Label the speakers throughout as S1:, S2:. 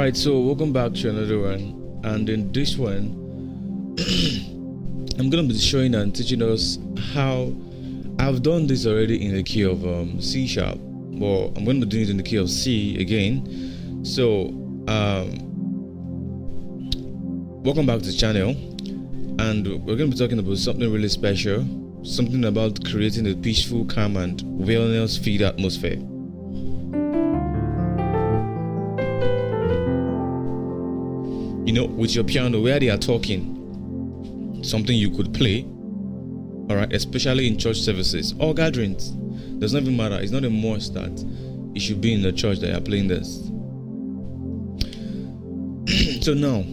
S1: Alright, so welcome back to another one, and in this one I'm going to be showing and teaching us how I've done this already in the key of C sharp. Well, I'm going to be doing it in the key of C again. So welcome back to the channel, and we're going to be talking about something really special, something about creating a peaceful, calm and wellness-filled atmosphere. You know, with your piano, where they are talking, something you could play, all right, especially in church services or gatherings. Does not even matter. It's not a must that it should be in the church that you are playing this. So now,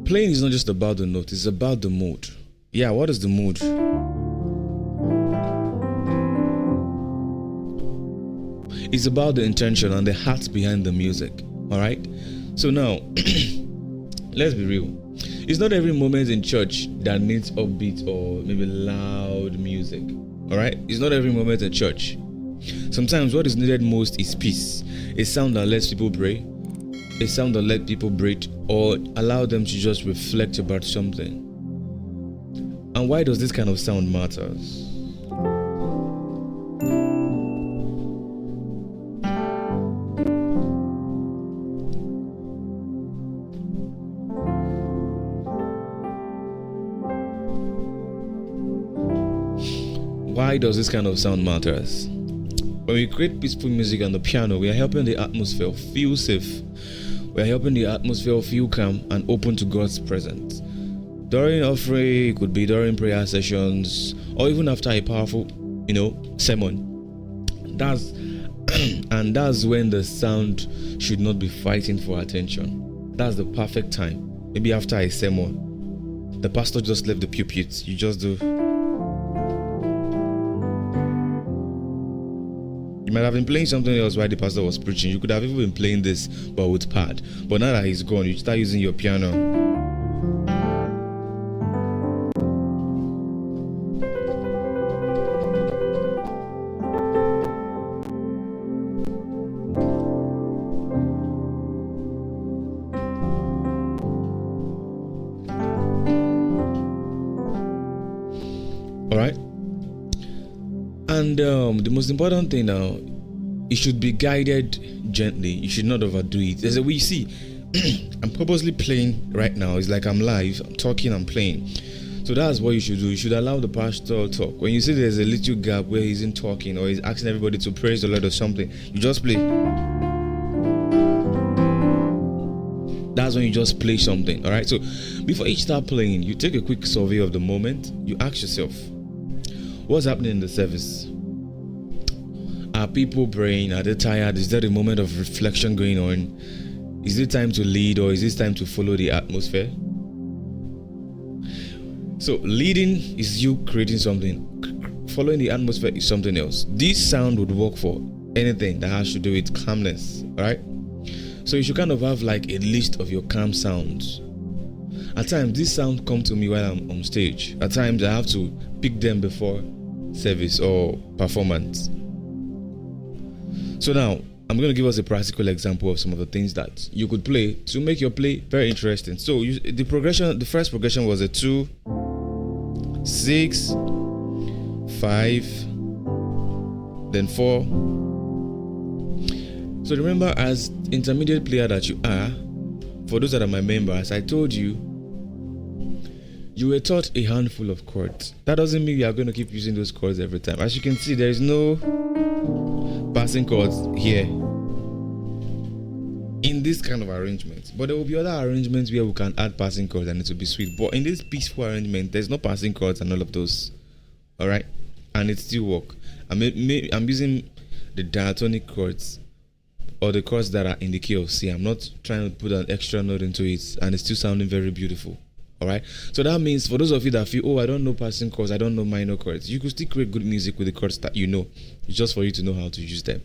S1: playing is not just about the note, it's about the mood. Yeah, what is the mood? It's about the intention and the heart behind the music, all right? So now, let's be real. It's not every moment in church that needs upbeat or maybe loud music. All right? It's not every moment in church. Sometimes what is needed most is peace. A sound that lets people pray. A sound that lets people breathe or allow them to just reflect about something. And why does this kind of sound matter? Why does this kind of sound matters? When we create peaceful music on the piano, we are helping the atmosphere feel safe. We are helping the atmosphere feel calm and open to God's presence. During offering, it could be during prayer sessions, or even after a powerful, sermon. That's when the sound should not be fighting for attention. That's the perfect time. Maybe after a sermon, the pastor just left the pulpit. You just do. You might have been playing something else while the pastor was preaching. You could have even been playing this, but with pad. But now that he's gone, you start using your piano. All right. And the most important thing now, it should be guided gently. You should not overdo it. There's a way you see. I'm purposely playing right now. It's like I'm live. I'm talking. I'm playing. So that's what you should do. You should allow the pastor to talk. When you see there's a little gap where he's in talking or he's asking everybody to praise the Lord or something, you just play. That's when you just play something. All right. So before you start playing, you take a quick survey of the moment. You ask yourself, what's happening in the service? Are people praying? Are they tired? Is there a moment of reflection going on? Is it time to lead or is it time to follow the atmosphere? So leading is you creating something. Following the atmosphere is something else. This sound would work for anything that has to do with calmness, right? So you should kind of have like a list of your calm sounds. At times, this sound come to me while I'm on stage. At times, I have to pick them before service or performance. So now, I'm going to give us a practical example of some of the things that you could play to make your play very interesting. So the first progression was a 2, 6, 5, then 4. So remember, as intermediate player that you are, for those that are my members, I told you, you were taught a handful of chords. That doesn't mean you are going to keep using those chords every time. As you can see, there is no passing chords here in this kind of arrangement. But there will be other arrangements where we can add passing chords and it will be sweet. But in this peaceful arrangement, there's no passing chords and all of those. All right? And it still work. I'm using the diatonic chords or the chords that are in the key of C. I'm not trying to put an extra note into it and it's still sounding very beautiful. All right, so that means for those of you that feel, I don't know passing chords, I don't know minor chords, you could still create good music with the chords that you know. It's just for you to know how to use them.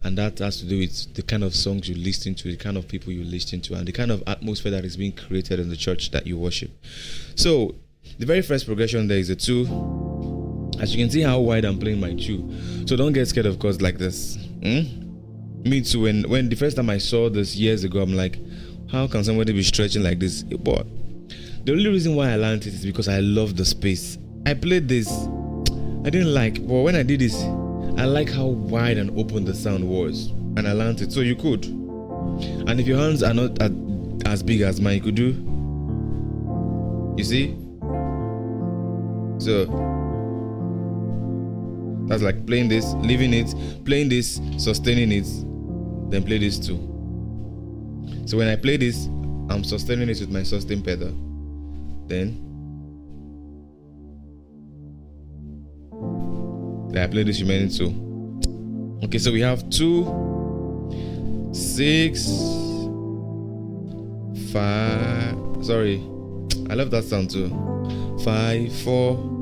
S1: And that has to do with the kind of songs you listen to, the kind of people you listen to, and the kind of atmosphere that is being created in the church that you worship. So the very first progression there is a 2. As you can see how wide I'm playing my 2. So don't get scared of chords like this. Me too. When the first time I saw this years ago, I'm like, how can somebody be stretching like this? But the only reason why I learned it is because I love the space. I played this, I didn't like, but when I did this, I like how wide and open the sound was, and I learned it. So you could, and if your hands are not as big as mine, you could do. You see? So that's like playing this, leaving it, playing this, sustaining it, then play this too. So when I play this, I'm sustaining it with my sustain pedal. Then I play this remaining two. Okay, so we have 2, 6, 5. Sorry, I love that sound too. 5, 4.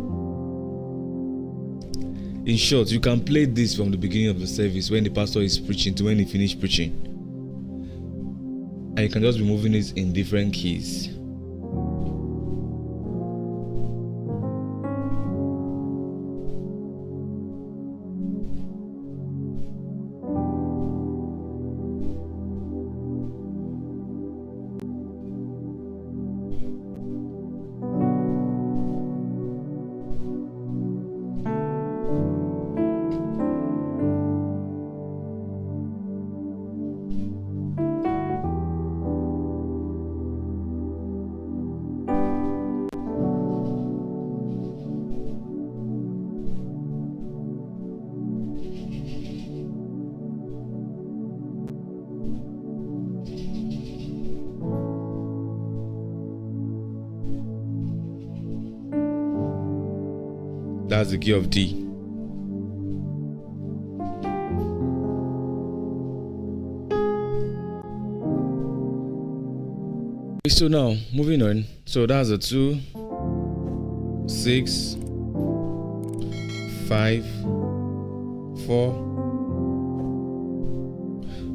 S1: In short, you can play this from the beginning of the service when the pastor is preaching to when he finishes preaching, and you can just be moving it in different keys. That's the key of D. So now, moving on. So that's a 2, 6, 5, 4.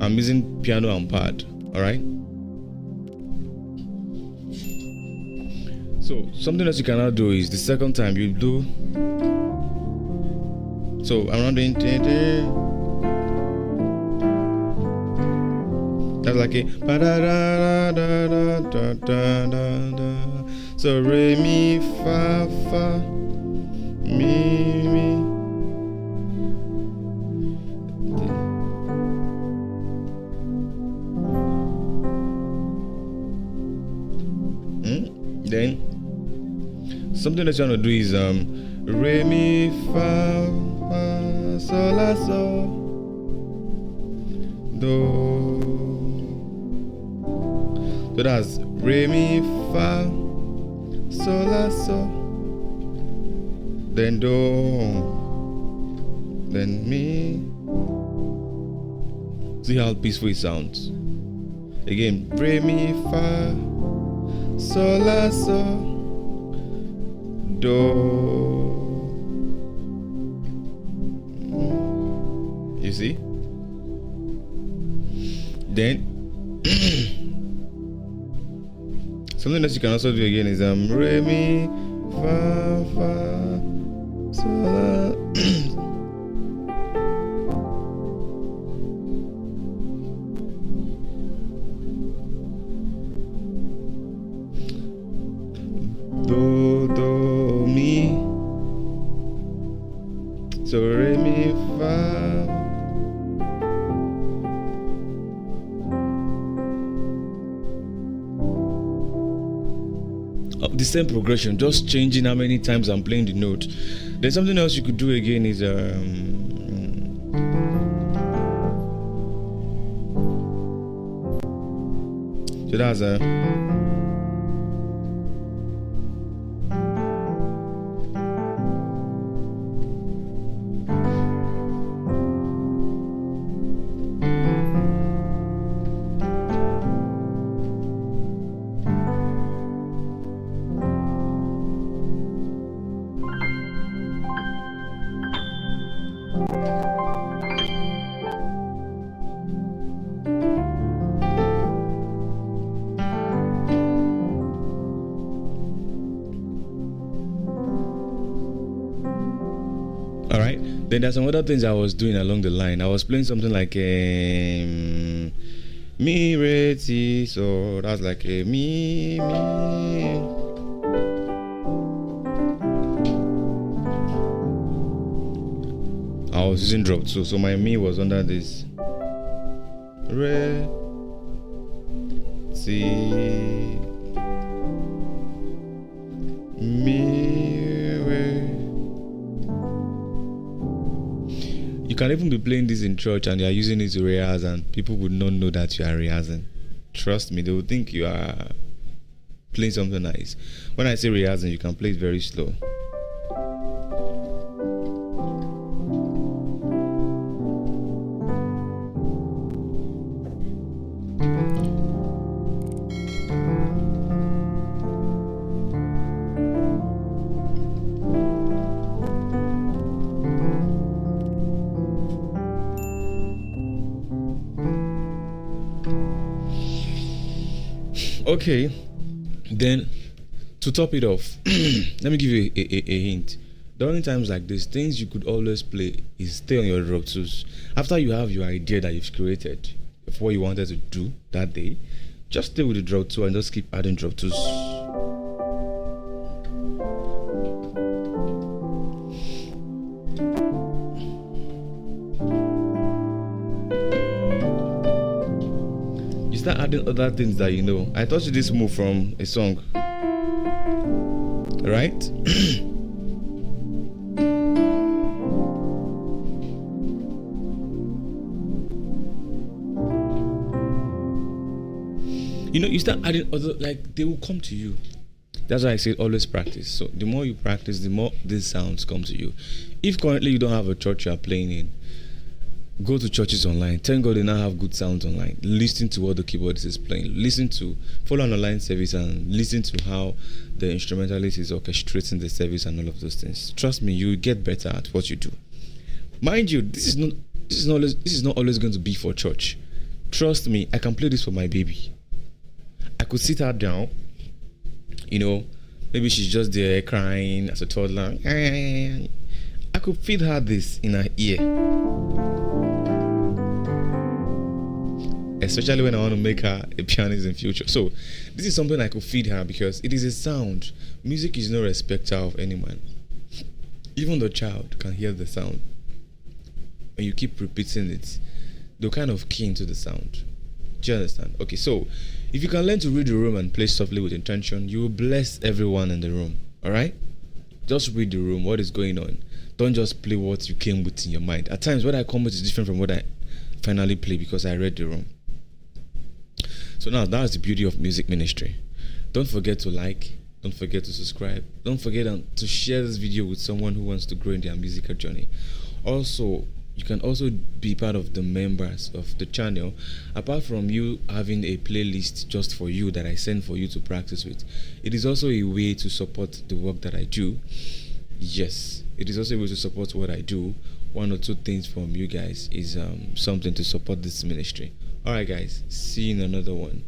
S1: I'm using piano and pad. Alright. So something else you cannot do is the second time you do. So I'm not doing. That's like a. So re mi fa fa mi. Then something that you want to do is re mi fa fa sol la sol do. So that's re mi fa sol la sol, then do, then mi. See how peaceful it sounds. Again, re mi fa sol la sol do. You see? Then something that you can also do again is re mi fa fa sol la. Do do mi. So re mi fa. The same progression, just changing how many times I'm playing the note. Then something else you could do again is so that's All right. Then there's some other things I was doing along the line. I was playing something like mi re ti, so that's like a mi. I was using drop 2, so my mi was under this re ti mi re. You can even be playing this in church and you are using it to rehearse, and people would not know that you are rehearsing. Trust me, they will think you are playing something nice. When I say rehearsing, you can play it very slow. Okay, then to top it off, let me give you a hint. During times like this, things you could always play is stay on your drop 2s. After you have your idea that you've created of what you wanted to do that day, just stay with the drop 2 and just keep adding drop 2s. Start adding other things that you know. I taught you this move from a song, right? You know, you start adding other, like they will come to you. That's why I say always practice. So the more you practice, the more these sounds come to you. If currently you don't have a church you are playing in, go to churches online. Thank God they now have good sounds online. Listen to what the keyboardist is playing. Follow an online service and listen to how the instrumentalist is orchestrating the service and all of those things. Trust me, you will get better at what you do. Mind you, this is not always going to be for church. Trust me, I can play this for my baby. I could sit her down, you know, maybe she's just there crying as a toddler. I could feed her this in her ear. Especially when I want to make her a pianist in future. So this is something I could feed her because it is a sound. Music is no respecter of any man. Even the child can hear the sound. When you keep repeating it, they'll kind of key into the sound. Do you understand? Okay, so if you can learn to read the room and play softly with intention, you will bless everyone in the room. Alright? Just read the room, what is going on. Don't just play what you came with in your mind. At times what I come with is different from what I finally play because I read the room. So now that's the beauty of music ministry. Don't forget to like, don't forget to subscribe, don't forget to share this video with someone who wants to grow in their musical journey. Also, you can also be part of the members of the channel. Apart from you having a playlist just for you that I send for you to practice with, it is also a way to support the work that I do. Yes, it is also a way to support what I do. 1 or 2 things from you guys is something to support this ministry. Alright guys, see you in another one.